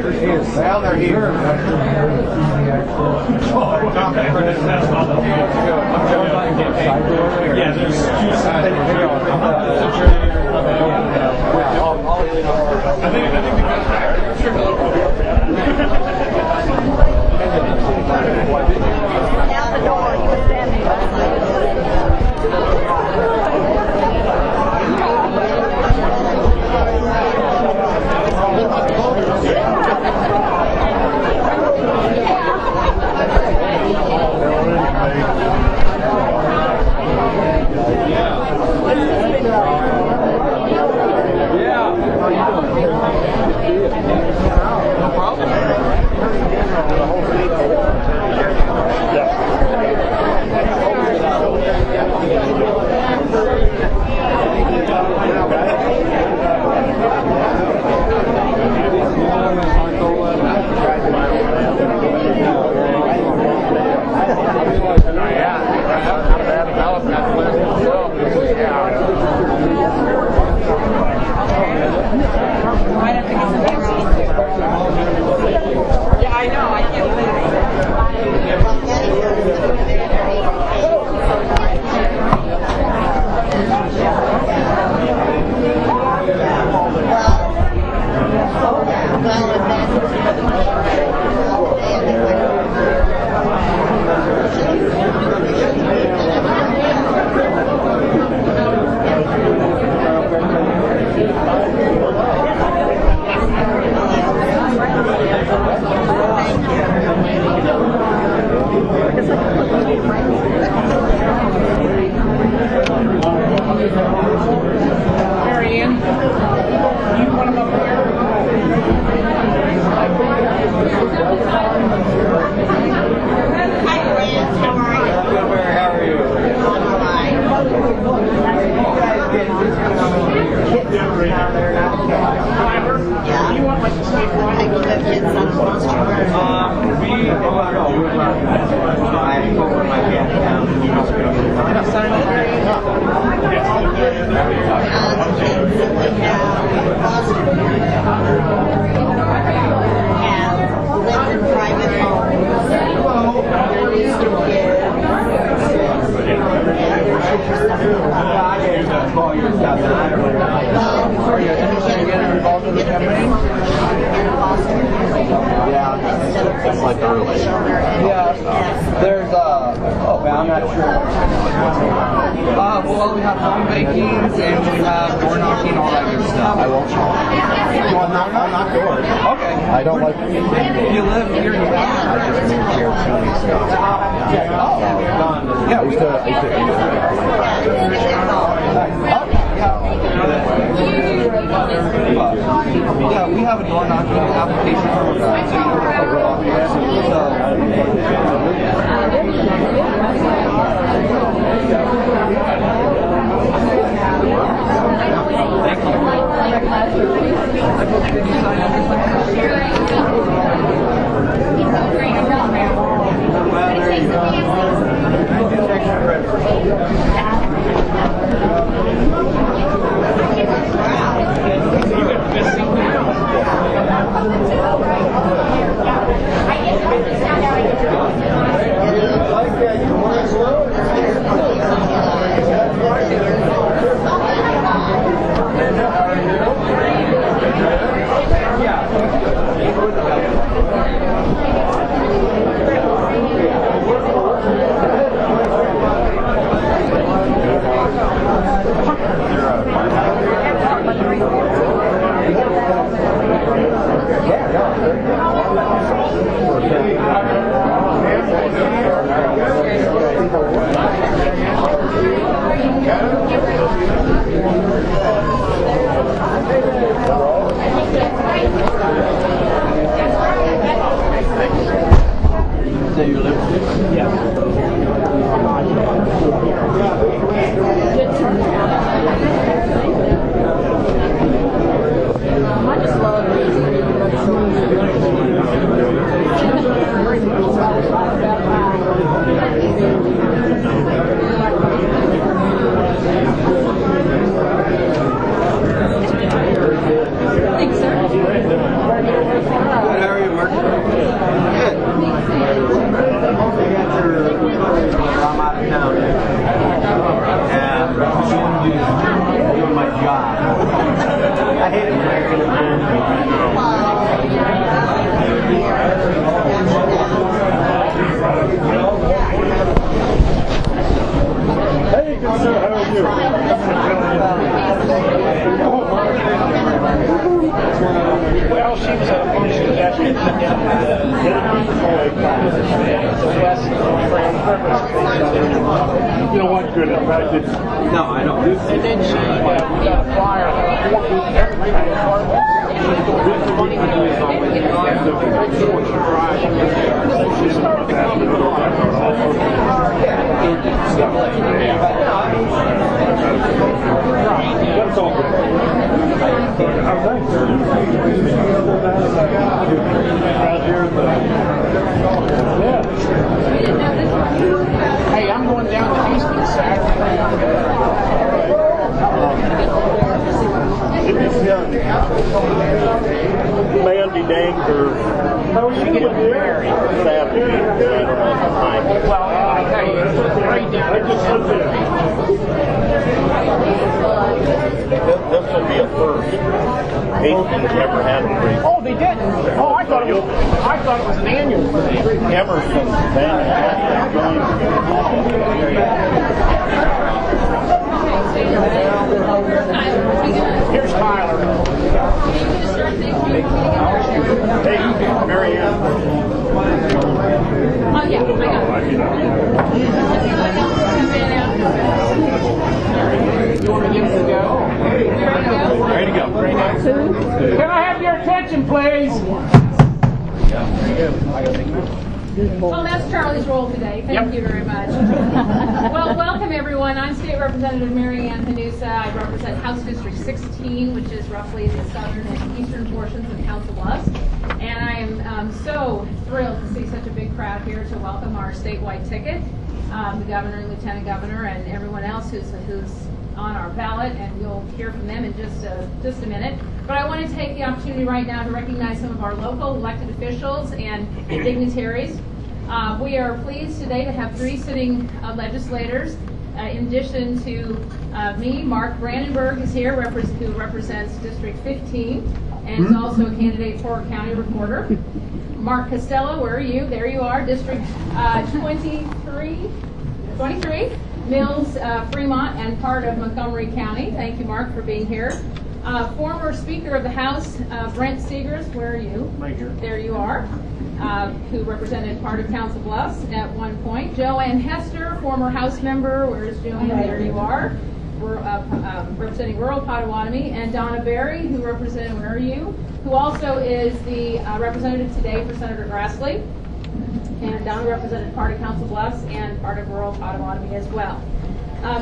Well, they're here. Yeah, there's two sides. I think Out the door, you were standing Well, we have home bakings and we have door knocking, all that good stuff. I won't knock. Well, not doors. Okay. I don't like. You live here in town? I just moved here 2 weeks ago. Yeah, we could. Yeah, we have a door knocking application for Well, she was a function that you know what? Good. In fact, no, I don't. And then she got a flyer. That's all good. Hey, I'm going down to Houston Saturday. Mandy Danger. How are you getting married? Saturday. Well, I tell you, it's great down This will be a first. Hastings never had a break. Oh, they didn't? Oh, I thought it was an annual thing. Emerson, Here's Tyler. Hey, Mary Ann. Oh, yeah, I got it. You want to give it a go? Ready to go. Can I have your attention, please? Well, that's Charlie's role today. Thank you very much. Well, welcome everyone. I'm State Representative Mary Ann Hanusa. I represent House District 16, which is roughly the southern and eastern portions of Council Bluffs. And I am so thrilled to see such a big crowd here to welcome our statewide ticket, the governor and lieutenant governor, and everyone else who's on our ballot, and you'll hear from them in just a minute. But I want to take the opportunity right now to recognize some of our local elected officials and dignitaries. We are pleased today to have 3 sitting legislators. In addition to me, Mark Brandenburg is here, who represents District 15, and is also a candidate for county recorder. Mark Costello, where are you? There you are, District 23, Mills, Fremont, and part of Montgomery County. Thank you, Mark, for being here. Former Speaker of the House, Brent Seegers, where are you? Right here. There you are, who represented part of Council Bluffs at one point. Joanne Hester, former House member, where's Joanne? There you are, representing rural Potawatomi. And Donna Berry, who represented, where are you? Who also is the representative today for Senator Grassley. And Donna represented part of Council Bluffs and part of rural Potawatomi as well.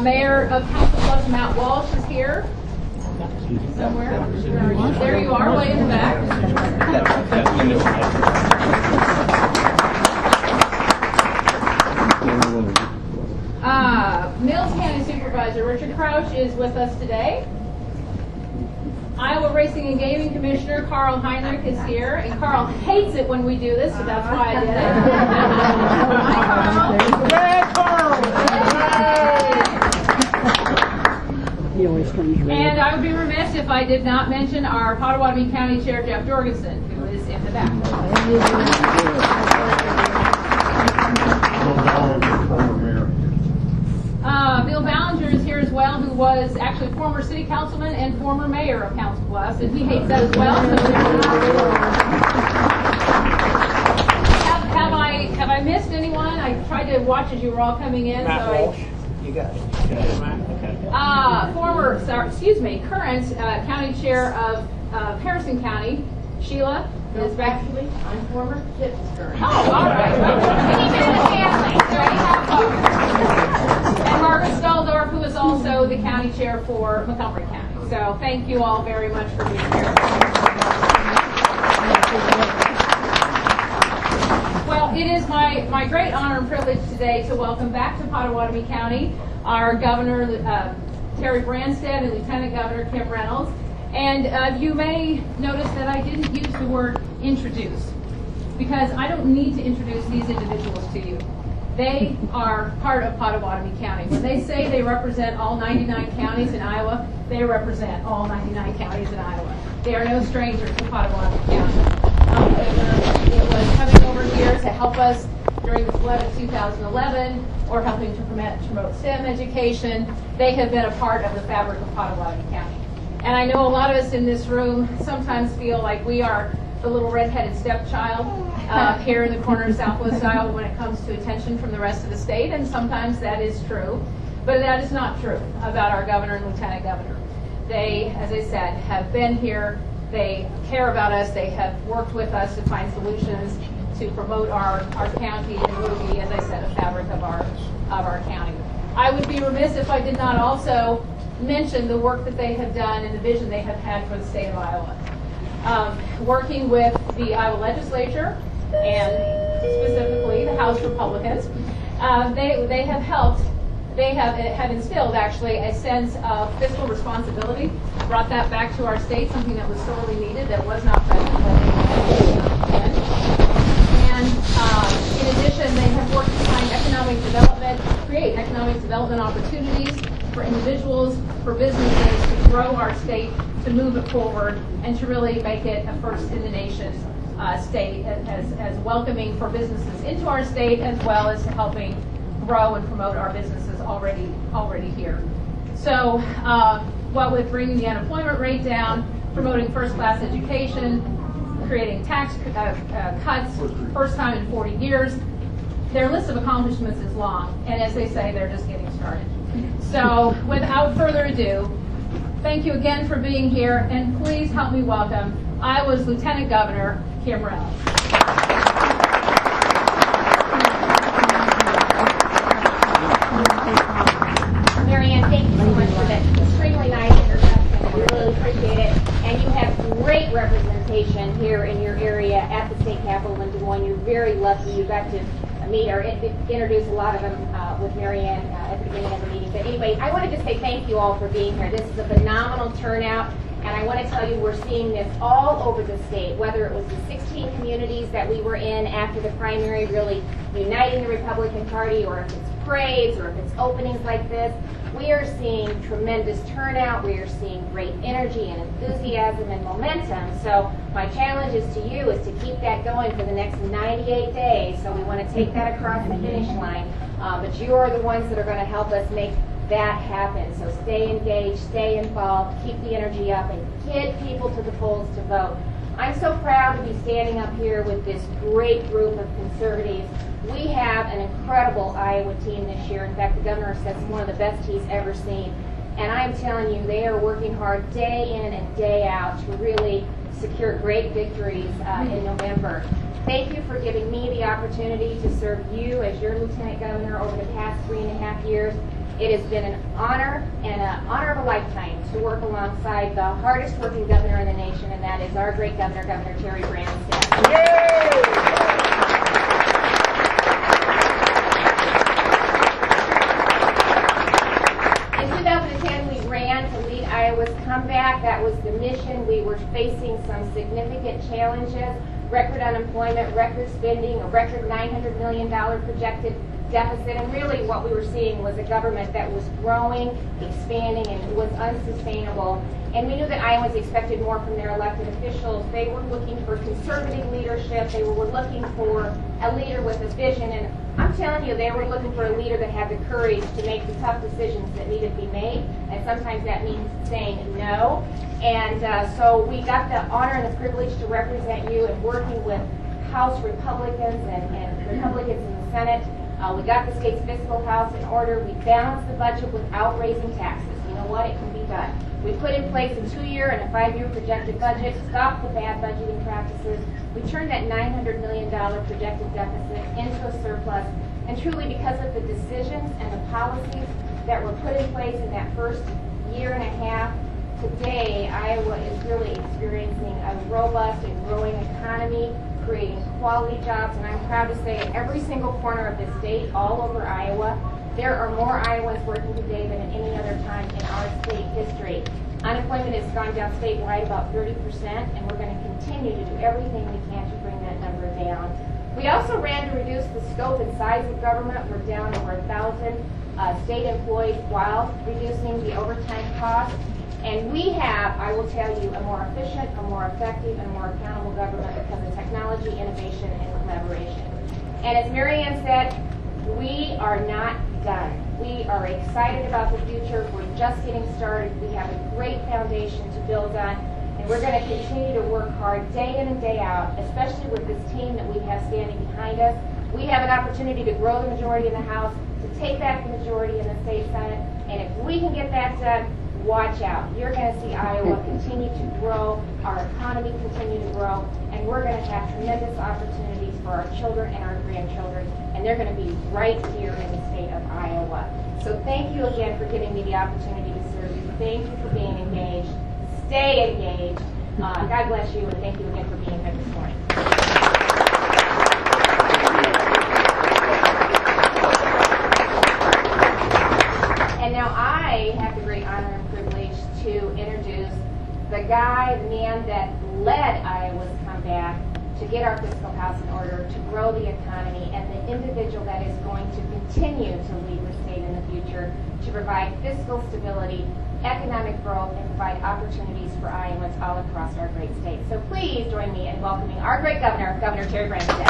Mayor of Council Bluffs, Matt Walsh, is here. Somewhere. There you are, way in the back. Mills County Supervisor Richard Crouch is with us today. Iowa Racing and Gaming Commissioner Carl Heinrich is here, and Carl hates it when we do this, so that's why I did it. Hi, Carl. He always comes red. And I would be remiss if I did not mention our Potawatomi County Chair Jeff Jorgensen, who is in the back. Bill Ballinger is here as well, who was actually former city councilman and former mayor of Council Bluffs, and he hates that as well. So have I missed anyone? I tried to watch as you were all coming in. Matt Walsh. You got it. Current county chair of Harrison County, Sheila is back. I'm former Pittsburgh. Oh, all right. Well, keep it in the family. So you have both. And Mark Staldorf, who is also the county chair for Montgomery County. So thank you all very much for being here. Well, it is my great honor and privilege today to welcome back to Potawatomi County our Governor Terry Branstad and Lieutenant Governor Kim Reynolds. And you may notice that I didn't use the word introduce, because I don't need to introduce these individuals to you. They are part of Potawatomi County. When they say they represent all 99 counties in Iowa, they represent all 99 counties in Iowa. They are no strangers to Potawatomi County. It was coming over here to help us during the flood of 2011, or helping to promote STEM education. They have been a part of the fabric of Potawatomi County. And I know a lot of us in this room sometimes feel like we are the little redheaded stepchild here in the corner of Southwest Iowa when it comes to attention from the rest of the state, and sometimes that is true. But that is not true about our governor and lieutenant governor. They, as I said, have been here. They care about us. They have worked with us to find solutions to promote our county and really be, as I said, a fabric of our county. I would be remiss if I did not also mention the work that they have done and the vision they have had for the state of Iowa. Working with the Iowa legislature and specifically the House Republicans, they have helped. They have instilled actually a sense of fiscal responsibility, brought that back to our state, something that was sorely needed, that was not present then. And in addition, they have worked to find economic development, create economic development opportunities for individuals, for businesses to grow our state, to move it forward, and to really make it a first in the nation state, as welcoming for businesses into our state, as well as helping grow and promote our businesses already here. So what with bringing the unemployment rate down, promoting first-class education, creating tax cuts, first time in 40 years, their list of accomplishments is long, and as they say, they're just getting started. So without further ado, thank you again for being here, and please help me welcome Iowa's Lieutenant Governor, Kim Reynolds. Marianne, thank you so much for that extremely nice introduction. We really appreciate it. And you have great representation here in your area at the state capitol in Des Moines. You're very lucky. You got to meet or introduce a lot of them with Marianne at the beginning of the meeting. But anyway, I wanted to say thank you all for being here. This is a phenomenal turnout. And I want to tell you, we're seeing this all over the state, whether it was the 16 communities that we were in after the primary, really uniting the Republican Party, or if it's parades, or if it's openings like this. We are seeing tremendous turnout. We are seeing great energy and enthusiasm and momentum. So my challenge is to you is to keep that going for the next 98 days. So we want to take that across the finish line. But you are the ones that are going to help us make that happen. So stay engaged, stay involved, keep the energy up, and get people to the polls to vote. I'm so proud to be standing up here with this great group of conservatives. We have an incredible Iowa team this year. In fact, the governor says it's one of the best he's ever seen. And I'm telling you, they are working hard day in and day out to really secure great victories in November. Thank you for giving me the opportunity to serve you as your Lieutenant Governor over the past 3.5 years. It has been an honor and an honor of a lifetime to work alongside the hardest working governor in the nation, and that is our great governor, Governor Terry Branstad. Yay! In 2010, we ran to lead Iowa's comeback. That was the mission. We were facing some significant challenges: record unemployment, record spending, a record $900 million projected deficit, and really what we were seeing was a government that was growing, expanding, and was unsustainable. And we knew that Iowans expected more from their elected officials. They were looking for conservative leadership. They were looking for a leader with a vision. And I'm telling you, they were looking for a leader that had the courage to make the tough decisions that needed to be made. And sometimes that means saying no. And so we got the honor and the privilege to represent you and working with House Republicans and Republicans in the Senate. We got the state's fiscal house in order. We balanced the budget without raising taxes. You know what? It can be done. We put in place a 2-year and a 5-year projected budget, stopped the bad budgeting practices. We turned that $900 million projected deficit into a surplus. And truly, because of the decisions and the policies that were put in place in that first 1.5 years, today Iowa is really experiencing a robust and growing economy, creating quality jobs, and I'm proud to say in every single corner of the state, all over Iowa, there are more Iowans working today than at any other time in our state history. Unemployment has gone down statewide about 30%, and we're going to continue to do everything we can to bring that number down. We also ran to reduce the scope and size of government. We're down over 1,000 state employees while reducing the overtime costs. And we have, I will tell you, a more efficient, a more effective, and a more accountable government because of technology, innovation, and collaboration. And as Marianne said, we are not done. We are excited about the future. We're just getting started. We have a great foundation to build on, and we're going to continue to work hard day in and day out, especially with this team that we have standing behind us. We have an opportunity to grow the majority in the House, to take back the majority in the state Senate, and if we can get that done, watch out. You're going to see Iowa continue to grow, our economy continue to grow, and we're going to have tremendous opportunities for our children and our grandchildren, and they're going to be right here in the state of Iowa. So thank you again for giving me the opportunity to serve you. Thank you for being engaged. Stay engaged. God bless you, and thank you again for being here this morning. And now I have the great honor and privilege to introduce the man that led Iowa's comeback to get our fiscal house in order, to grow the economy, and the individual that is going to continue to lead the state in the future to provide fiscal stability, economic growth, and provide opportunities for Iowans all across our great state. So please join me in welcoming our great governor, Governor Terry Branstad.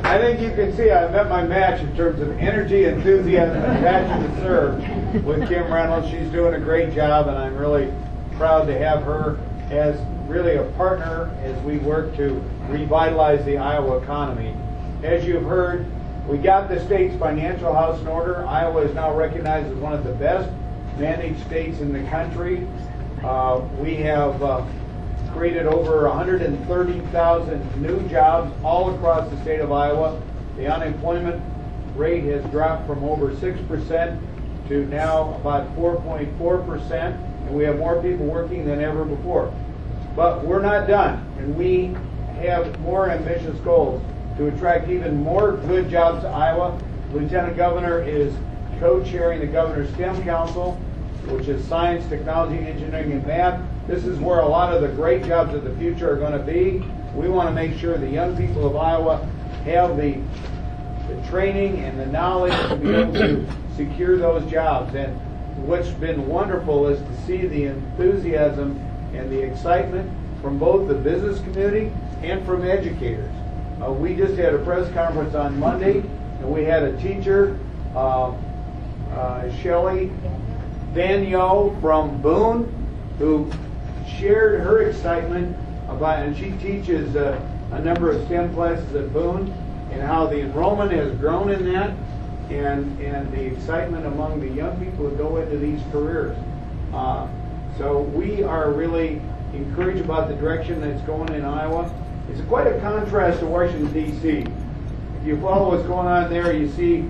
I think you can see I've met my match in terms of energy, enthusiasm, and passion to serve with Kim Reynolds. She's doing a great job, and I'm really proud to have her as really a partner as we work to revitalize the Iowa economy. As you've heard, we got the state's financial house in order. Iowa is now recognized as one of the best managed states in the country. We have created over 130,000 new jobs all across the state of Iowa. The unemployment rate has dropped from over 6% to now about 4.4%, and we have more people working than ever before. But we're not done, and we have more ambitious goals to attract even more good jobs to Iowa. Lieutenant Governor is co-chairing the Governor's STEM Council, which is science, technology, engineering, and math. This is where a lot of the great jobs of the future are going to be. We want to make sure the young people of Iowa have the training and the knowledge to be able to secure those jobs. And what's been wonderful is to see the enthusiasm and the excitement from both the business community and from educators. We just had a press conference on Monday, and we had a teacher, Shelley Vanyo from Boone, who shared her excitement about, and she teaches a number of STEM classes at Boone, and how the enrollment has grown in that, and the excitement among the young people who go into these careers. So we are really encouraged about the direction that's going in Iowa. It's quite a contrast to Washington, D.C. If you follow what's going on there, you see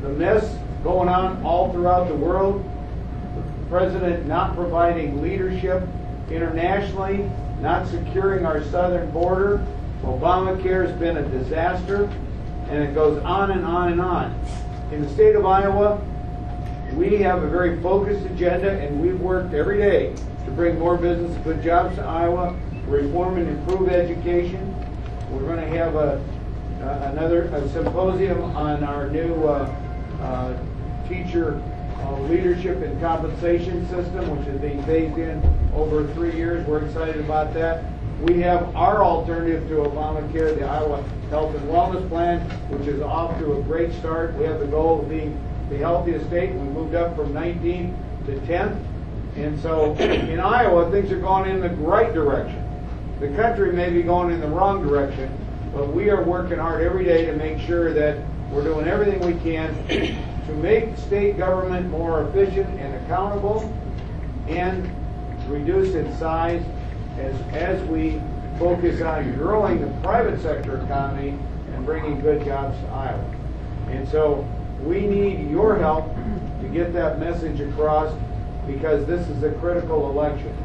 the mess going on all throughout the world. The president not providing leadership internationally, not securing our southern border. Obamacare has been a disaster, and it goes on and on and on. In the state of Iowa, we have a very focused agenda, and we've worked every day to bring more business and good jobs to Iowa, reform and improve education. We're going to have another symposium on our new teacher leadership and compensation system, which is being phased in over 3 years. We're excited about that. We have our alternative to Obamacare, the Iowa Health and Wellness Plan, which is off to a great start. We have the goal of being the healthiest state. We moved up from 19th to 10th. And so in Iowa, things are going in the right direction. The country may be going in the wrong direction, but we are working hard every day to make sure that we're doing everything we can to make state government more efficient and accountable, and reduce its size as we focus on growing the private sector economy and bringing good jobs to Iowa. And so we need your help to get that message across, because this is a critical election.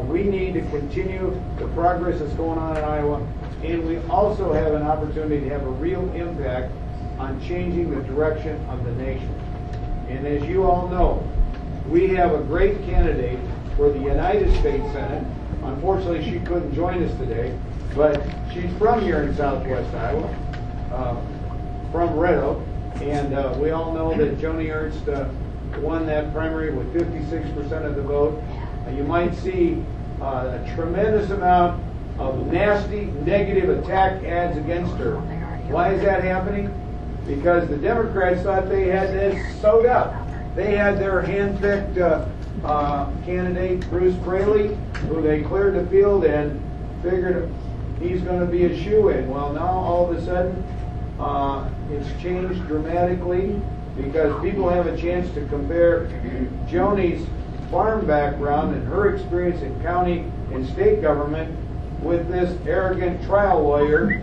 We need to continue the progress that's going on in Iowa, and we also have an opportunity to have a real impact on changing the direction of the nation. And as you all know, we have a great candidate for the United States Senate. Unfortunately, she couldn't join us today, but she's from here in Southwest Iowa, from Red Oak, and we all know that Joni Ernst won that primary with 56% of the vote. You might see a tremendous amount of nasty, negative attack ads against her. Why is that happening? Because the Democrats thought they had this sewed up. They had their hand-picked candidate, Bruce Braley, who they cleared the field and figured he's going to be a shoo-in. Well, now all of a sudden, it's changed dramatically because people have a chance to compare Joni's farm background and her experience in county and state government with this arrogant trial lawyer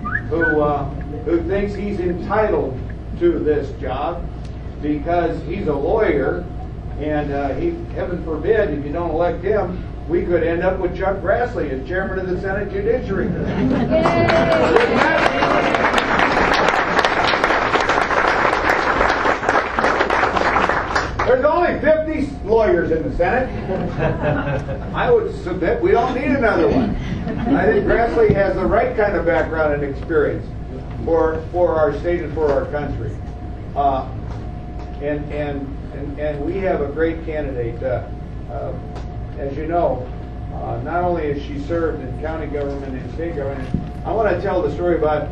who thinks he's entitled to this job because he's a lawyer, and heaven forbid, if you don't elect him, we could end up with Chuck Grassley as chairman of the Senate Judiciary. There's only 50 lawyers in the Senate. I would submit we don't need another one. I think Grassley has the right kind of background and experience for our state and for our country. And we have a great candidate. As you know, not only has she served in county government and state government, I want to tell the story about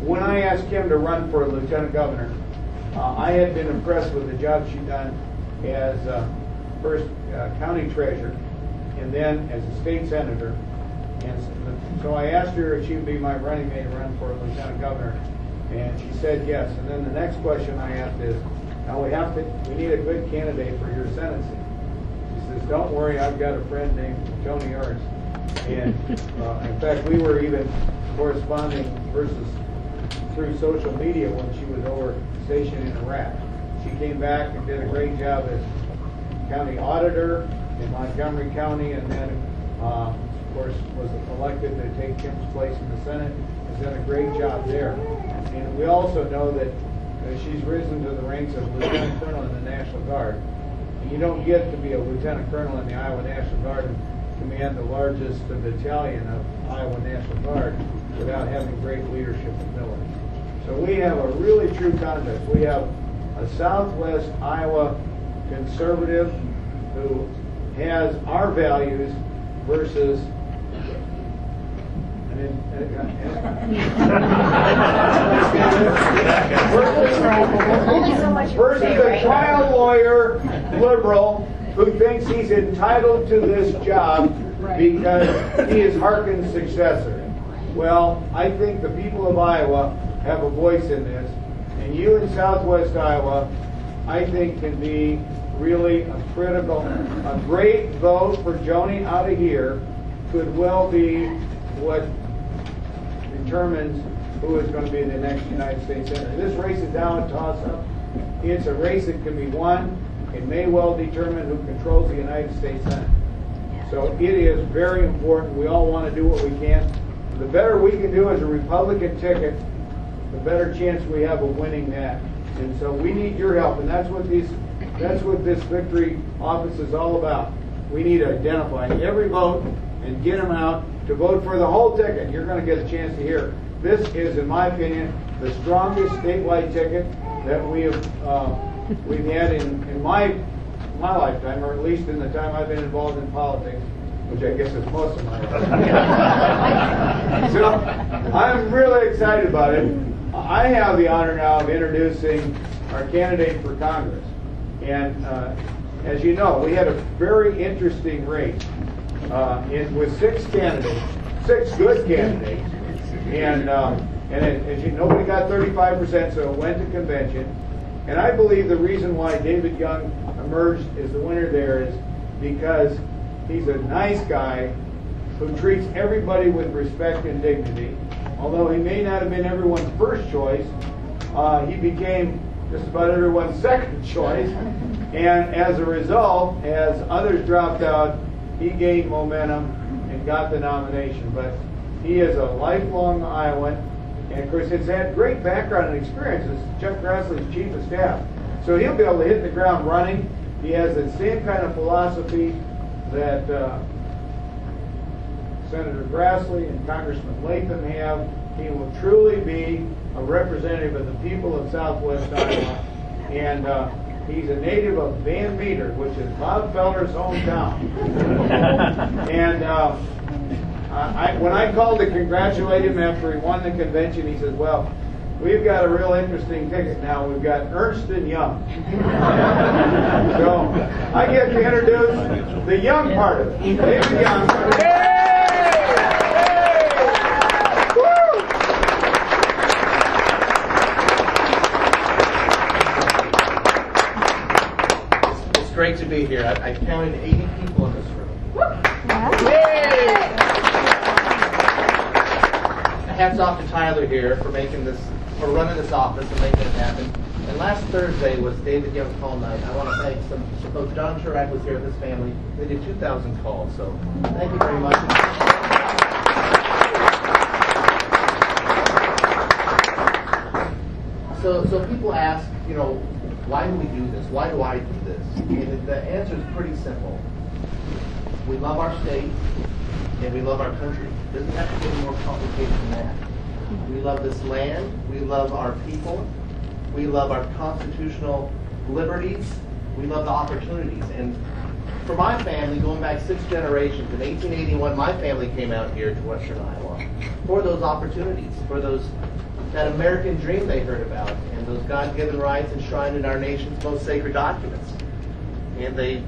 when I asked Kim to run for lieutenant governor. I had been impressed with the job she'd done as first county treasurer and then as a state senator. And so I asked her if she would be my running mate to run for lieutenant governor, and she said yes. And then the next question I asked is, now we need a good candidate for your Senate seat. She says, don't worry, I've got a friend named Tony Ernst. And in fact, we were even corresponding through social media when she was over stationed in Iraq. She came back and did a great job as county auditor in Montgomery County, and then, of course, was elected to take Kim's place in the Senate. Has done a great job there. And we also know that she's risen to the ranks of lieutenant colonel in the National Guard. And you don't get to be a lieutenant colonel in the Iowa National Guard and command the largest battalion of Iowa National Guard without having great leadership ability. So we have a really true contest. We have a Southwest Iowa conservative who has our values versus versus a trial lawyer liberal who thinks he's entitled to this job because he is Harkin's successor. Well, I think the people of Iowa have a voice in this, and you in Southwest Iowa, I think, can be really a great vote for Joni out of here could well be what determines who is going to be the next United States Senator. This race is now a toss-up. It's a race that can be won. It may well determine who controls the United States Senate. So it is very important. We all want to do what we can. The better we can do as a Republican ticket, the better chance we have of winning that. And so we need your help, and that's what this victory office is all about. We need to identify every vote and get them out to vote for the whole ticket. You're going to get a chance to hear. This is, in my opinion, the strongest statewide ticket that we've had in my lifetime, or at least in the time I've been involved in politics, which I guess is most of my life. So I'm really excited about it. I have the honor now of introducing our candidate for Congress. And as you know, we had a very interesting race with six good candidates. And as you know, nobody got 35%, so it went to convention. And I believe the reason why David Young emerged as the winner there is because he's a nice guy who treats everybody with respect and dignity. Although he may not have been everyone's first choice, he became just about everyone's second choice. And as a result, as others dropped out, he gained momentum and got the nomination. But he is a lifelong Iowan, and of course has had great background and experience as Chuck Grassley's chief of staff. So he'll be able to hit the ground running. He has the same kind of philosophy that Senator Grassley and Congressman Latham have. He will truly be a representative of the people of Southwest Iowa, and he's a native of Van Meter, which is Bob Feller's hometown. And when I called to congratulate him after he won the convention, he says, well, we've got a real interesting ticket now. We've got Ernst & Young. So I get to introduce the young part of it. David Young. It's great to be here. I counted 80 people in this room. Hats off to Tyler here for making this, for running this office and making it happen. And last Thursday was David Young call night. I want to thank both John Chirac was here with his family. They did 2,000 calls, so thank you very much. So people ask, you know, why do we do this? Why do I do this? And the answer is pretty simple. We love our state and we love our country. It doesn't have to get any more complicated than that. We love this land. We love our people. We love our constitutional liberties. We love the opportunities. And for my family, going back 6 generations, in 1881, my family came out here to Western Iowa for those opportunities, for that American dream they heard about, and those God-given rights enshrined in our nation's most sacred documents. And they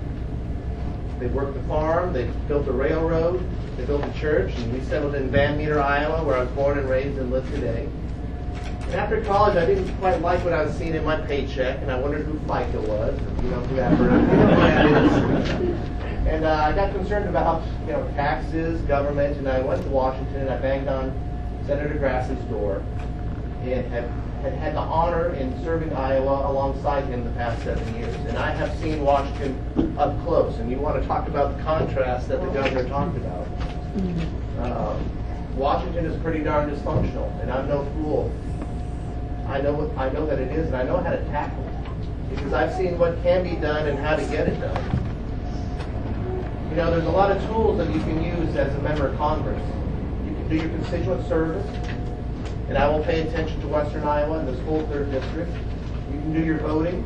worked the farm, they built a railroad, they built a church, and we settled in Van Meter, Iowa, where I was born and raised and live today. And after college, I didn't quite like what I was seeing in my paycheck, and I wondered who FICA was, you know who that is. And I got concerned about, you know, taxes, government, and I went to Washington and I banged on Senator Grassley's door and had the honor in serving Iowa alongside him the past 7 years. And I have seen Washington up close, and you want to talk about the contrast that the governor talked about. Washington is pretty darn dysfunctional, and I'm no fool. I know that it is, and I know how to tackle it, because I've seen what can be done and how to get it done. You know, there's a lot of tools that you can use as a member of Congress. You can do your constituent service, and I will pay attention to Western Iowa and this whole 3rd district. You can do your voting.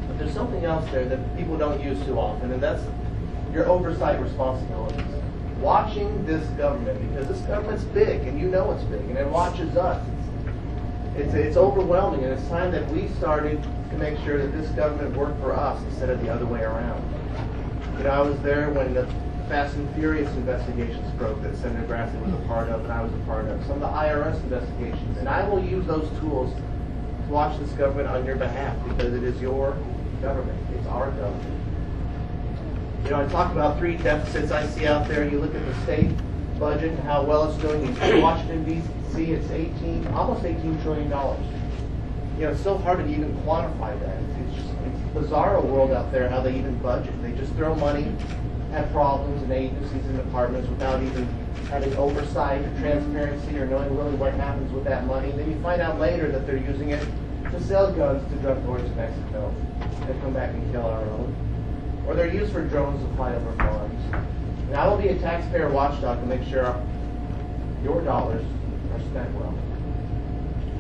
But there's something else there that people don't use too often, and that's your oversight responsibilities. Watching this government, because this government's big, and you know it's big, and it watches us. It's overwhelming, and it's time that we started to make sure that this government worked for us instead of the other way around. You know, I was there when the Fast and Furious investigations broke that Senator Grassley was a part of and I was a part of. Some of the IRS investigations. And I will use those tools to watch this government on your behalf, because it is your government. It's our government. You know, I talk about 3 deficits I see out there. You look at the state budget and how well it's doing. You see Washington, D.C., it's almost $18 trillion. You know, it's so hard to even quantify that. It's bizarre world out there how they even budget. They just throw money at problems and agencies and departments without even having oversight or transparency or knowing really what happens with that money. And then you find out later that they're using it to sell guns to drug lords in Mexico and come back and kill our own. Or they're used for drones to fly over farms. And I will be a taxpayer watchdog to make sure your dollars are spent well.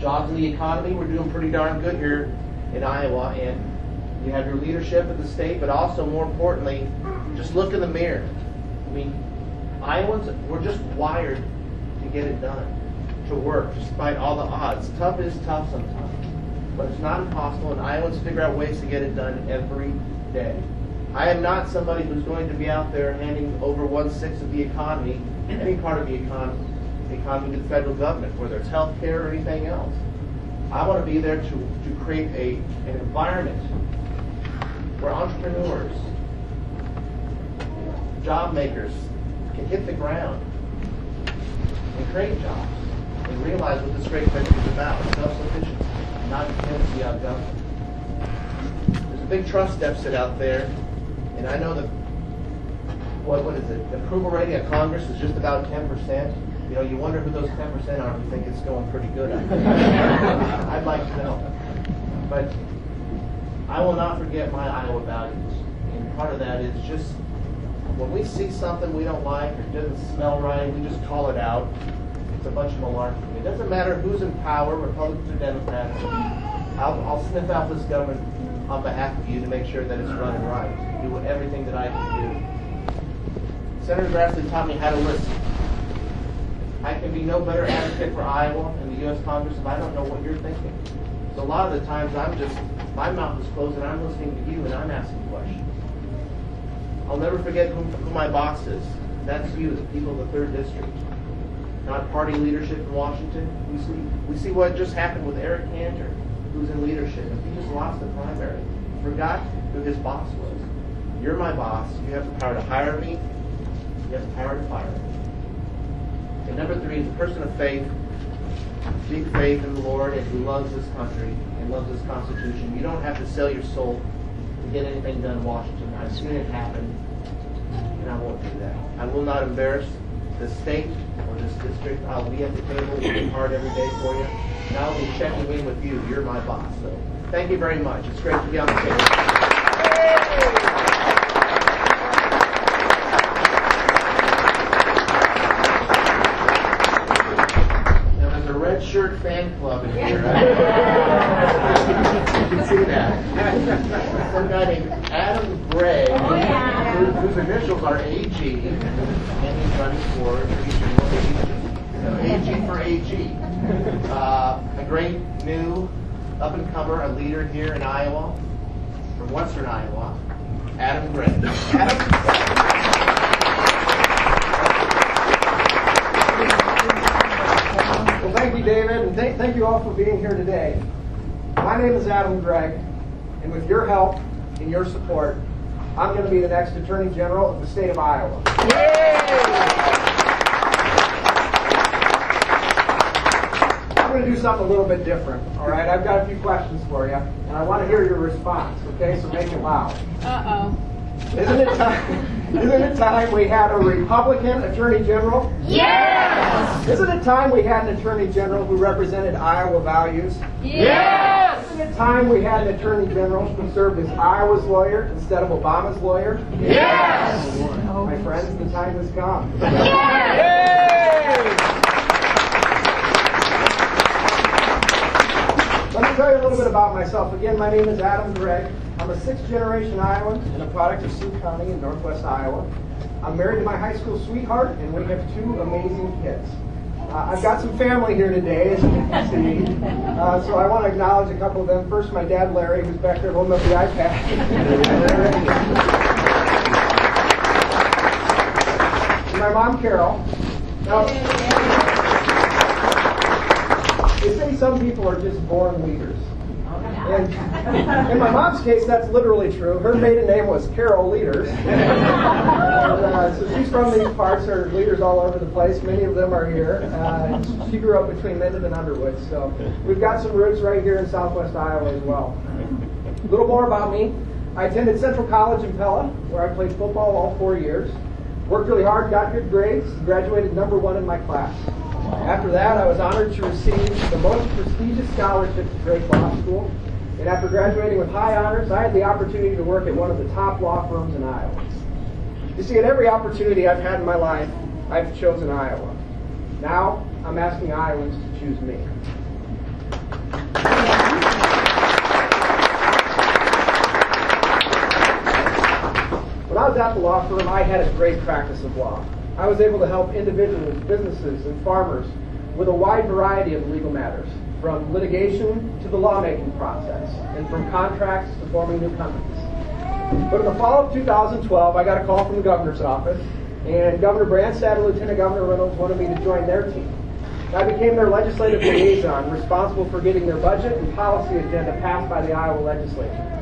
Jobs in the economy, we're doing pretty darn good here in Iowa, and you have your leadership at the state, but also more importantly, just look in the mirror. I mean, Iowans, we're just wired to get it done, to work, despite all the odds. Tough is tough sometimes, but it's not impossible, and Iowans figure out ways to get it done every day. I am not somebody who's going to be out there handing over 1/6 of the economy, any part of the economy to the federal government, whether it's health care or anything else. I want to be there to create an environment where entrepreneurs, job makers can hit the ground and create jobs and realize what this great country is about, self-sufficiency, not dependency on government. There's a big trust deficit out there, and I know that, what is it, the approval rating of Congress is just about 10%. You know, you wonder who those 10% are who think it's going pretty good. I'd like to know. But I will not forget my Iowa values. And part of that is just when we see something we don't like or doesn't smell right, we just call it out. It's a bunch of malarkey. It doesn't matter who's in power, Republicans or Democrats. I'll sniff out this government on behalf of you to make sure that it's running right. Do everything that I can do. Senator Grassley taught me how to listen. I can be no better advocate for Iowa and the U.S. Congress if I don't know what you're thinking. So a lot of the times my mouth is closed and I'm listening to you and I'm asking questions. I'll never forget who my boss is. That's you, the people of the 3rd District. Not party leadership in Washington. We see what just happened with Eric Cantor, who's in leadership. And he just lost the primary. Forgot who his boss was. You're my boss. You have the power to hire me. You have the power to fire me. And number 3 is a person of faith, deep faith in the Lord, and who loves this country and loves this Constitution. You don't have to sell your soul to get anything done in Washington. I've seen it happen, and I won't do that. I will not embarrass the state or this district. I'll be at the table working hard every day for you, and I'll be checking in with you. You're my boss. So thank you very much. It's great to be on the table. Now there's a red shirt fan club in here. You can see that. Some guy named Adam Gray, whose initials are AG, and he's running for AG for AG. A great new up-and-comer, a leader here in Iowa, from Western Iowa, Adam Gray. Adam. Well, thank you, David, and thank you all for being here today. My name is Adam Gregg, and with your help and your support, I'm going to be the next Attorney General of the state of Iowa. I'm going to do something a little bit different, all right? I've got a few questions for you, and I want to hear your response, okay? So make it loud. Uh-oh. Isn't it time we had a Republican Attorney General? Yes! Isn't it time we had an Attorney General who represented Iowa values? Yes! Isn't it time we had an Attorney General who served as Iowa's lawyer instead of Obama's lawyer? Yes! My friends, the time has come. Yes! Let me tell you a little bit about myself. Again, my name is Adam Gregg. I'm a 6th-generation Iowan and a product of Sioux County in northwest Iowa. I'm married to my high school sweetheart, and we have 2 amazing kids. I've got some family here today, as you can see. So I want to acknowledge a couple of them. First, my dad, Larry, who's back there holding up the iPad. And my mom, Carol. Now, they say some people are just born leaders. And in my mom's case, that's literally true. Her maiden name was Carol Leaders. So she's from these parts. Her leaders all over the place. Many of them are here. She grew up between Minden and Underwood. So we've got some roots right here in southwest Iowa as well. A little more about me. I attended Central College in Pella, where I played football all 4 years. Worked really hard, got good grades, graduated #1 in my class. After that, I was honored to receive the most prestigious scholarship to Drake Law School. And after graduating with high honors, I had the opportunity to work at one of the top law firms in Iowa. You see, at every opportunity I've had in my life, I've chosen Iowa. Now, I'm asking Iowans to choose me. When I was at the law firm, I had a great practice of law. I was able to help individuals, businesses, and farmers with a wide variety of legal matters, from litigation to the lawmaking process, and from contracts to forming new companies. But in the fall of 2012, I got a call from the governor's office, and Governor Branstad and Lieutenant Governor Reynolds wanted me to join their team. I became their legislative liaison, responsible for getting their budget and policy agenda passed by the Iowa legislature.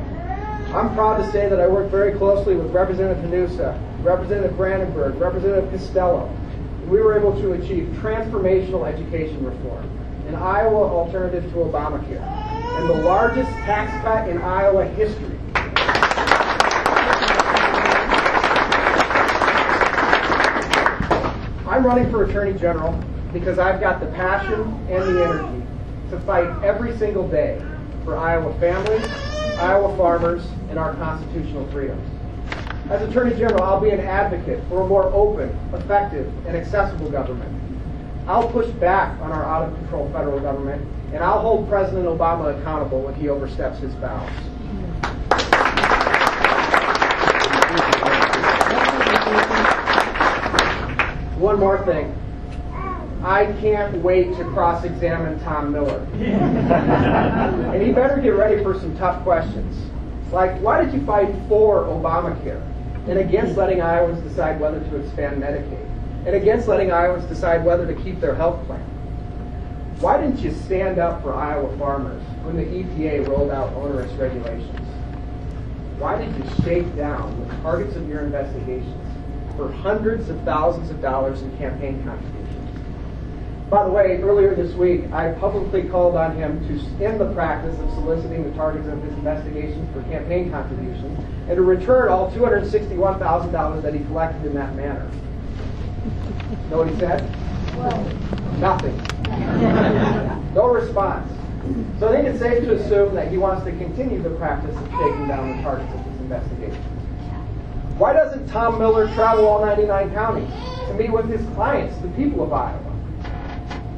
I'm proud to say that I worked very closely with Representative Hanusa, Representative Brandenburg, Representative Costello. We were able to achieve transformational education reform, an Iowa alternative to Obamacare, and the largest tax cut in Iowa history. I'm running for Attorney General because I've got the passion and the energy to fight every single day for Iowa families, Iowa farmers, and our constitutional freedoms. As Attorney General, I'll be an advocate for a more open, effective, and accessible government. I'll push back on our out-of-control federal government, and I'll hold President Obama accountable when he oversteps his bounds. One more thing. I can't wait to cross-examine Tom Miller. And he better get ready for some tough questions. Like, why did you fight for Obamacare and against letting Iowans decide whether to expand Medicaid and against letting Iowans decide whether to keep their health plan? Why didn't you stand up for Iowa farmers when the EPA rolled out onerous regulations? Why did you shake down the targets of your investigations for hundreds of thousands of dollars in campaign contributions? By the way, earlier this week, I publicly called on him to end the practice of soliciting the targets of his investigations for campaign contributions and to return all $261,000 that he collected in that manner. Know what he said? Nothing. No response. So I think it's safe to assume that he wants to continue the practice of shaking down the targets of his investigations. Why doesn't Tom Miller travel all 99 counties to meet with his clients, the people of Iowa?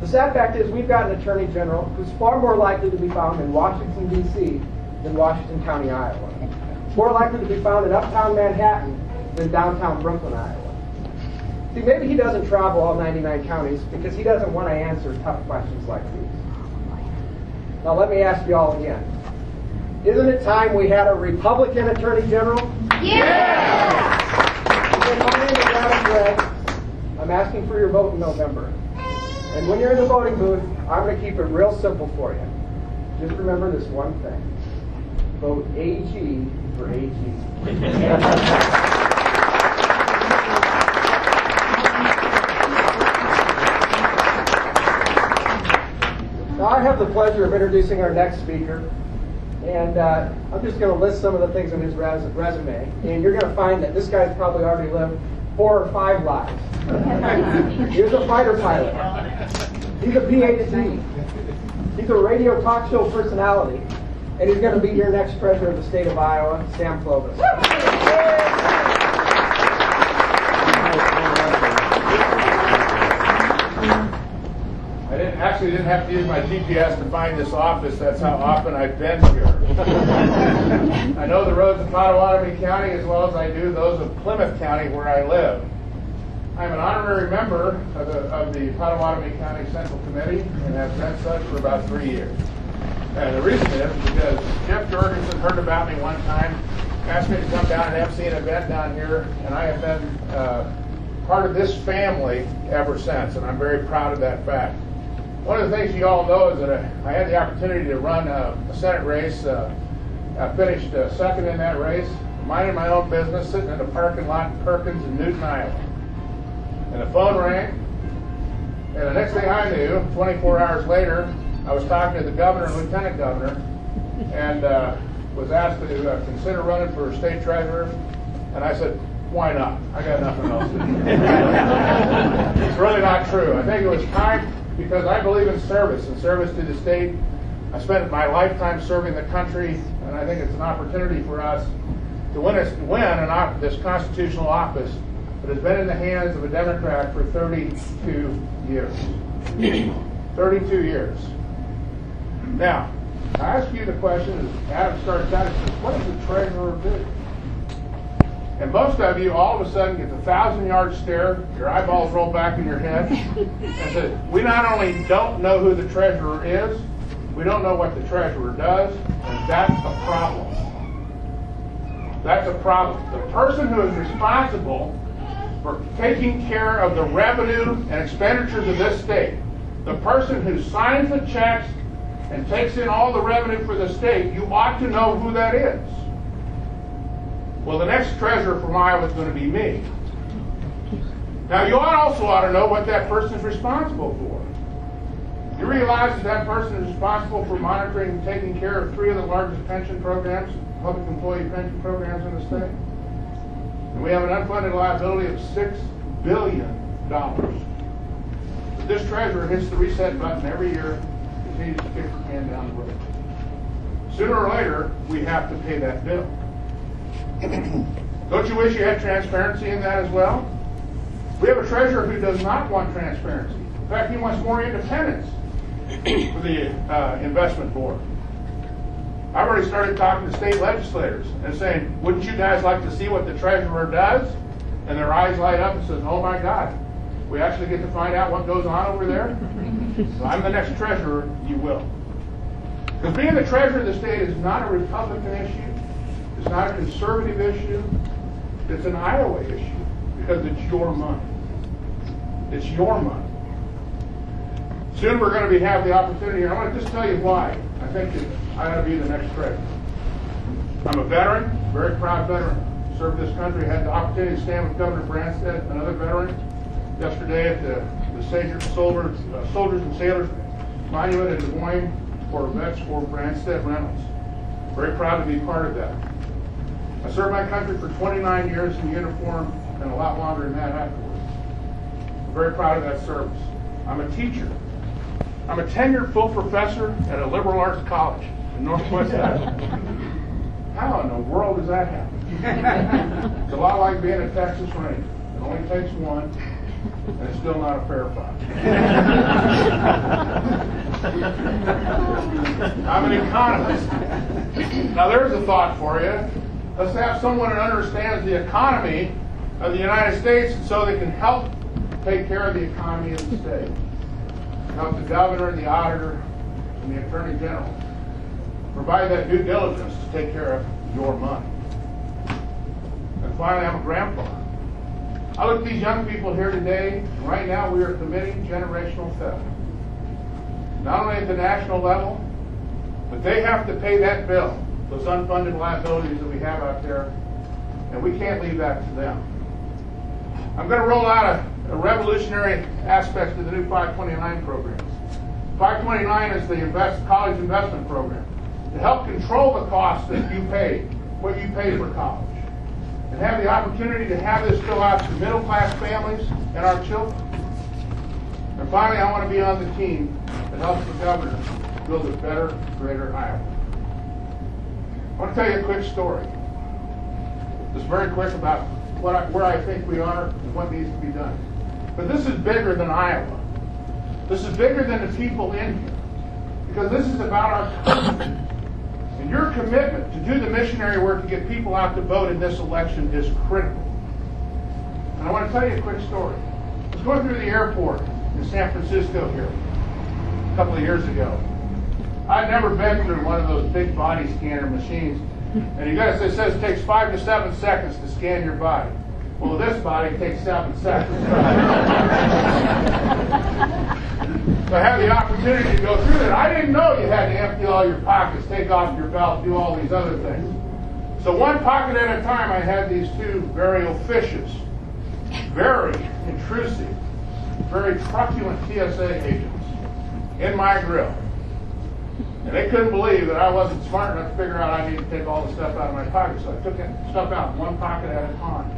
The sad fact is we've got an attorney general who's far more likely to be found in Washington, D.C. than Washington County, Iowa. More likely to be found in uptown Manhattan than downtown Brooklyn, Iowa. See, maybe he doesn't travel all 99 counties because he doesn't want to answer tough questions like these. Now let me ask you all again. Isn't it time we had a Republican Attorney General? Yeah! Again, my name is Adam Gregg. I'm asking for your vote in November. And when you're in the voting booth, I'm going to keep it real simple for you. Just remember this one thing. Vote AG for AG. Now I have the pleasure of introducing our next speaker. And I'm just going to list some of the things on his resume. And you're going to find that this guy's probably already lived 4 or 5 lives. He was a fighter pilot. He's a PhD. He's a radio talk show personality. And he's going to be your next treasurer of the state of Iowa, Sam Clovis. I actually didn't have to use my GPS to find this office. That's how often I've been here. I know the roads of Potawatomi County as well as I do those of Plymouth County where I live. I'm an honorary member of the Potawatomi County Central Committee and have been such for about 3 years. And the reason is because Jeff Jorgensen heard about me one time, asked me to come down and MC an event down here, and I have been part of this family ever since, and I'm very proud of that fact. One of the things you all know is that I had the opportunity to run a Senate race. I finished second in that race, minding my own business, sitting in a parking lot in Perkins in Newton, Iowa. And the phone rang, and the next thing I knew, 24 hours later, I was talking to the governor and lieutenant governor, and was asked to consider running for state treasurer, and I said, why not? I got nothing else to do. It's really not true. I think it was time because I believe in service and service to the state. I spent my lifetime serving the country, and I think it's an opportunity for us to win this constitutional office that has been in the hands of a Democrat for 32 years. 32 years. Now, I ask you the question, as Adam starts out, he says, what does the treasurer do? And most of you all of a sudden get the 1,000-yard stare, your eyeballs roll back in your head, and say, we not only don't know who the treasurer is, we don't know what the treasurer does, and that's a problem. That's a problem. The person who is responsible for taking care of the revenue and expenditures of this state, the person who signs the checks and takes in all the revenue for the state, you ought to know who that is. Well, the next treasurer from Iowa is going to be me. Now, you also ought to know what that person is responsible for. You realize that person is responsible for monitoring and taking care of 3 of the largest pension programs, public employee pension programs in the state. And we have an unfunded liability of $6 billion. This treasurer hits the reset button every year, continues to kick the can down the road. Sooner or later, we have to pay that bill. Don't you wish you had transparency in that as well? We have a treasurer who does not want transparency. In fact, he wants more independence for the investment board. I've already started talking to state legislators and saying, wouldn't you guys like to see what the treasurer does? And their eyes light up and says, oh my God, We actually get to find out what goes on over there. So I'm the next treasurer, you will. Because being the treasurer of the state is not a Republican issue. It's not a conservative issue. It's an Iowa issue because it's your money. It's your money. Soon we're going to have the opportunity, and I want to just tell you why I think that I ought to be the next treasurer. I'm a veteran, very proud veteran. Served this country, had the opportunity to stand with Governor Branstad, another veteran, yesterday at the Soldiers and Sailors Monument in Des Moines for vets for Branstad Reynolds. Very proud to be part of that. I served my country for 29 years in uniform and a lot longer than that afterwards. I'm very proud of that service. I'm a teacher. I'm a tenured full professor at a liberal arts college in Northwest Iowa. How in the world does that happen? It's a lot like being a Texas Ranger. It only takes one, and it's still not a fair fight. I'm an economist. Now there's a thought for you. Let's have someone that understands the economy of the United States so they can help take care of the economy of the state. Help the governor, the auditor, and the attorney general. Provide that due diligence to take care of your money. And finally, I'm a grandpa. I look at these young people here today, and right now we are committing generational theft. Not only at the national level, but they have to pay that bill, those unfunded liabilities that we have out there, and we can't leave that to them. I'm going to roll out a revolutionary aspect to the new 529 programs. 529 is the college investment program to help control the cost that you pay, what you pay for college, and have the opportunity to have this go out to middle-class families and our children. And finally, I want to be on the team that helps the governor build a better, greater Iowa. I want to tell you a quick story. Just very quick about where I think we are and what needs to be done. But this is bigger than Iowa. This is bigger than the people in here. Because this is about our country. And your commitment to do the missionary work to get people out to vote in this election is critical. And I want to tell you a quick story. I was going through the airport in San Francisco here a couple of years ago. I'd never been through one of those big body scanner machines. And you guys, it says it takes 5 to 7 seconds to scan your body. Well, this body takes 7 seconds. So I had the opportunity to go through that. I didn't know you had to empty all your pockets, take off your belt, do all these other things. So one pocket at a time, I had these two very officious, very intrusive, very truculent TSA agents in my grill. And they couldn't believe that I wasn't smart enough to figure out I needed to take all the stuff out of my pocket. So I took stuff out one pocket at a time.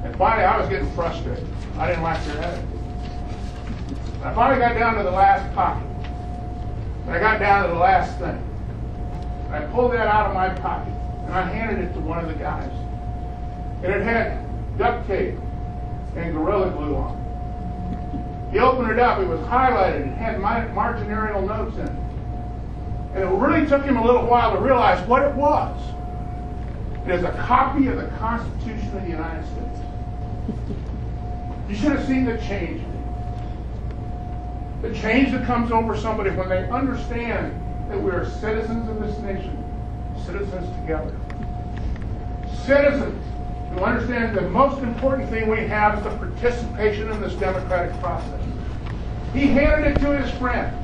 And finally, I was getting frustrated. I didn't like their attitude. I finally got down to the last pocket. And I got down to the last thing. And I pulled that out of my pocket, and I handed it to one of the guys. And it had duct tape and Gorilla Glue on it. He opened it up. It was highlighted. It had marginal notes in it. And it really took him a little while to realize what it was. It is a copy of the Constitution of the United States. You should have seen the change. The change that comes over somebody when they understand that we are citizens of this nation, citizens together. Citizens who understand the most important thing we have is the participation in this democratic process. He handed it to his friend.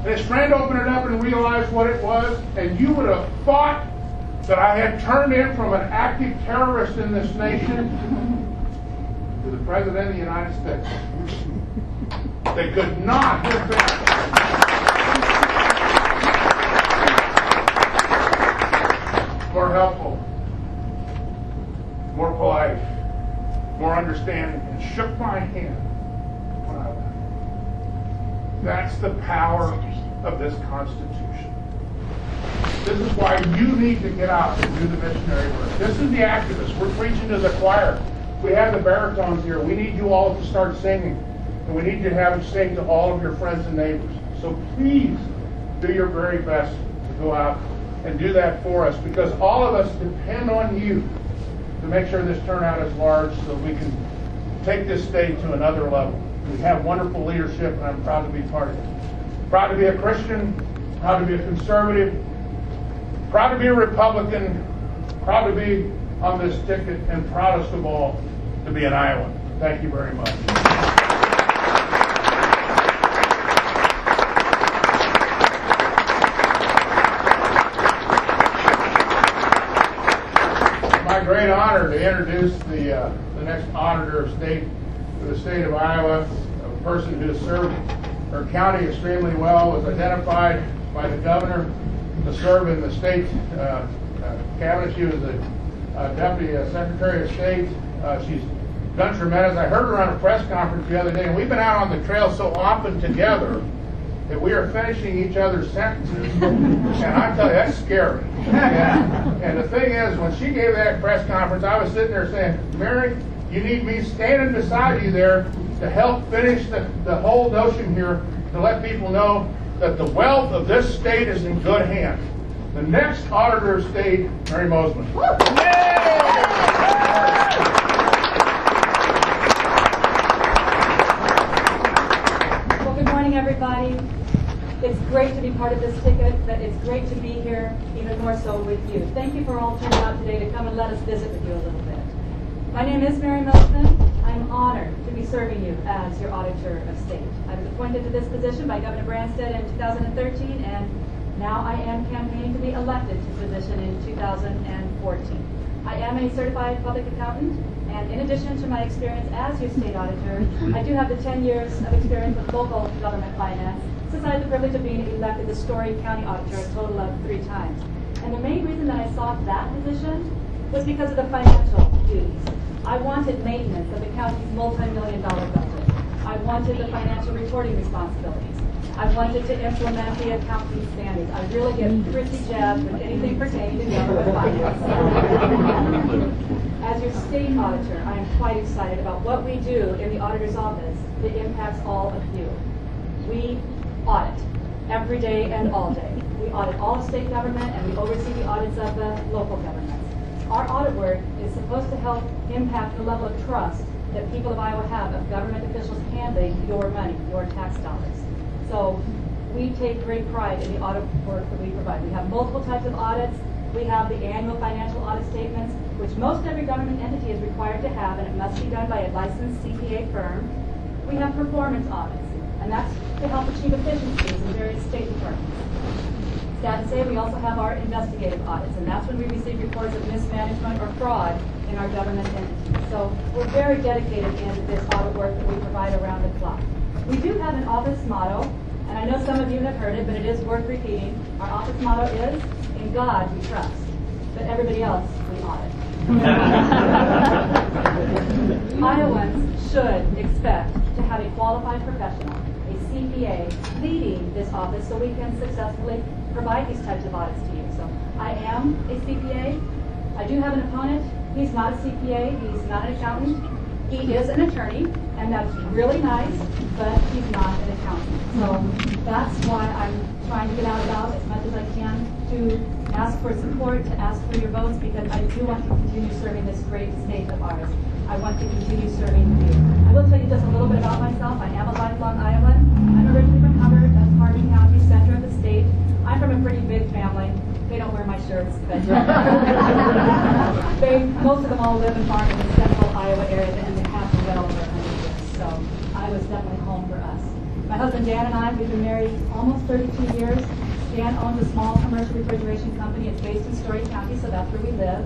And his friend opened it up and realized what it was, and you would have thought that I had turned in from an active terrorist in this nation to the President of the United States. They could not have been more helpful, more polite, more understanding, and shook my hand when I left. That's the power of this Constitution. This is why you need to get out and do the missionary work. This is the activists. We're preaching to the choir. We have the baritones here. We need you all to start singing. And we need you to have them sing to all of your friends and neighbors. So please do your very best to go out and do that for us, because all of us depend on you to make sure this turnout is large so we can take this state to another level. We have wonderful leadership, and I'm proud to be part of it. Proud to be a Christian, proud to be a conservative, proud to be a Republican, proud to be on this ticket, and proudest of all, to be an Iowan. Thank you very much. My great honor to introduce the next auditor of state for the state of Iowa, a person who has served her county extremely well, was identified by the governor to serve in the state cabinet. She was a deputy secretary of state. She's done tremendous. I heard her on a press conference the other day, and we've been out on the trail so often together that we are finishing each other's sentences. And I tell you, that's scary. And the thing is, when she gave that press conference, I was sitting there saying, Mary, you need me standing beside you there to help finish the whole notion here, to let people know that the wealth of this state is in good hands. The next auditor of state, Mary Mosman. Well, good morning, everybody. It's great to be part of this ticket, but it's great to be here, even more so with you. Thank you for all turning out today to come and let us visit with you a little bit. My name is Mary Mosman. I'm honored to be serving you as your Auditor of State. I was appointed to this position by Governor Branstad in 2013, and now I am campaigning to be elected to the position in 2014. I am a certified public accountant, and in addition to my experience as your state auditor, I do have the 10 years of experience with local government finance, since I had the privilege of being elected the Story County Auditor a total of 3 times. And the main reason that I sought that position was because of the financial duties. I wanted maintenance of the county's multi-million-dollar budget. I wanted the financial reporting responsibilities. I wanted to implement the accounting standards. I really get pretty jazzed with anything pertaining to government finance. As your state auditor, I am quite excited about what we do in the auditor's office that impacts all of you. We audit every day and all day. We audit all of state government, and we oversee the audits of the local governments. Our audit work is supposed to help impact the level of trust that people of Iowa have of government officials handling your money, your tax dollars. So we take great pride in the audit work that we provide. We have multiple types of audits. We have the annual financial audit statements, which most every government entity is required to have, and it must be done by a licensed CPA firm. We have performance audits, and that's to help achieve efficiencies in various state departments. Sad to say, we also have our investigative audits, and that's when we receive reports of mismanagement or fraud in our government entities. So we're very dedicated in this audit work that we provide around the clock. We do have an office motto, and I know some of you have heard it, but it is worth repeating. Our office motto is, in God we trust, but everybody else we audit. Iowans should expect to have a qualified professional, a CPA, leading this office so we can successfully provide these types of audits to you. So I am a CPA. I do have an opponent. He's not a CPA. He's not an accountant. He is an attorney, and that's really nice, but he's not an accountant. So that's why I'm trying to get out about as much as I can to ask for support, to ask for your votes, because I do want to continue serving this great state of ours. I want to continue serving you. I will tell you just a little bit about myself. I am a lifelong Iowan. I'm originally from Hubbard, that's Hardin County, center of the state. I'm from a pretty big family. They don't wear my shirts, but most of them all live and farm in the central Iowa area, and they have been well over 100 years. So I was definitely home for us. My husband Dan and I, we've been married almost 32 years. Dan owns a small commercial refrigeration company. It's based in Story County, so that's where we live.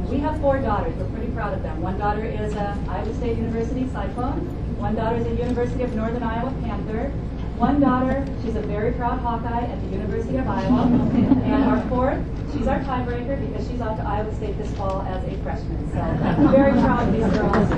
We have 4 daughters. We're pretty proud of them. One daughter is Iowa State University Cyclone. One daughter is a University of Northern Iowa Panther. One daughter, she's a very proud Hawkeye at the University of Iowa. And our 4th, she's our tiebreaker because she's off to Iowa State this fall as a freshman. So I'm very proud of these girls.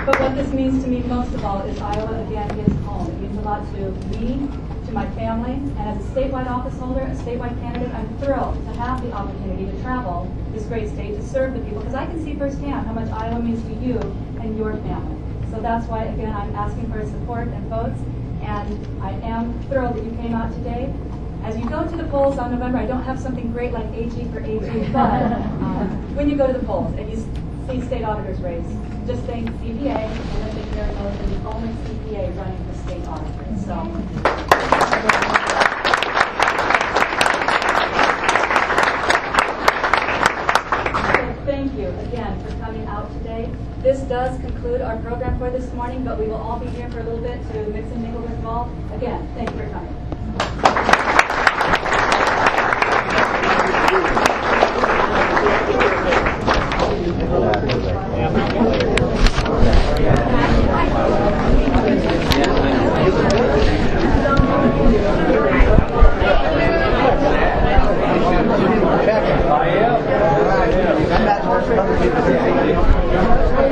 But what this means to me most of all is Iowa, again, is home. It means a lot to me, to my family, and as a statewide office holder, a statewide candidate, I'm thrilled to have the opportunity to travel this great state to serve the people, because I can see firsthand how much Iowa means to you and your family. So that's why, again, I'm asking for support and votes, and I am thrilled that you came out today. As you go to the polls on November, I don't have something great like AG for AG, but when you go to the polls and you see state auditor's race, just think CPA, and then think Mary Mills is the only CPA running the state audit race. So. Thank you again for coming out today. This does conclude our program for this morning, but we will all be here for a little bit to mix and mingle with you all. Again, thank you for coming.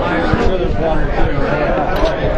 I'm sure there's one or two.